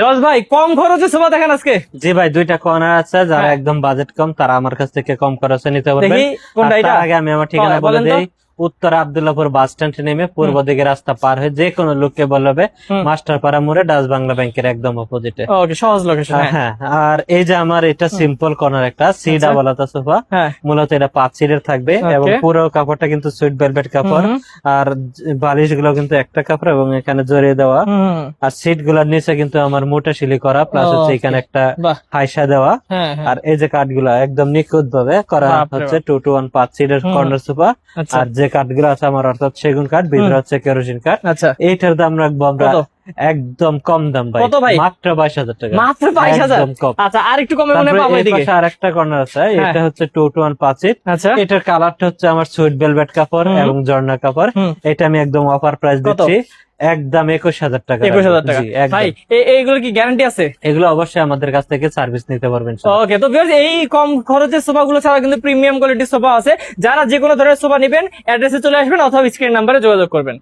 জজ ভাই কম খরচে সোফা দেখেন আজকে। জি ভাই, দুইটা কর্নার আছে, যারা একদম বাজেট কম তারা আমার কাছ থেকে কম খরচে নিতে পারবেন। দেখি কোনটা আর এটা? তার আগে আমি আমার ঠিকানা বলে বলেন তো। দেই। উত্তর আব্দুল্লাহপুর বাস স্ট্যান্ড নেমে পূর্ব দিকে রাস্তা পার হয়ে যে কোনো লোককে বলবে মাস্টারপাড়া মোড়ে ডাচ বাংলা ব্যাংকের একদম অপোজিটে। ওকে, সহজ লোকেশন। হ্যাঁ, আর এই যে আমার এটা সিম্পল কর্নার একটা সি ডাবল আতা সোফা, হ্যাঁ, মূলত এটা 5 সিটের থাকবে এবং পুরো কাপড়টা কিন্তু সুইট ভেলভেট কাপড়, আর বালিশ গুলো কিন্তু একটা কাপড় এবং এখানে জড়িয়ে দেওয়া, আর সিট গুলার নিচে কিন্তু আমার মোটা শিলি করা, প্লাস হচ্ছে এখানে একটা হাইসা দেওয়া, আর এই যে কাঠ গুলা একদম নিখুঁত ভাবে করা হচ্ছে 2 to 1 5 সিটের কর্নার সোফা। আর যে কাঠ গুলো আছে আমার অর্থাৎ সেগুন কাঠ, ভিতরে হচ্ছে কেরোসিন কাঠ। আচ্ছা, এইটার দাম রাখবো আমরা একদম কম দাম ভাই, মাত্র 22,000 টাকা। মাত্র 22,000? আচ্ছা, আর একটু কমে মনে পাবো এদিকে। আর একটা কর্নার আছে, এটা হচ্ছে 2 to 1 5 সিট। আচ্ছা, এটার কালারটা হচ্ছে আমার সুইট ভেলভেট কাপড় এবং ঝর্ণা কাপড়। এটা আমি একদম অফার প্রাইস দিচ্ছি, একদম 21,000 টাকা। 21,000 টাকা ভাই। এইগুলো কি গ্যারান্টি আছে? এগুলো অবশ্যই আমাদের কাছ থেকে সার্ভিস নিতে পারবেন। ওকে, তো ভিউয়ার্স, এই কম খরচের সোফা গুলো ছাড়া কিন্তু প্রিমিয়াম কোয়ালিটির সোফা আছে। যারা যে কোনো ধরনের সোফা নেবেন অ্যাড্রেসে চলে আসবেন অথবা স্ক্রিন নাম্বারে যোগাযোগ করবেন।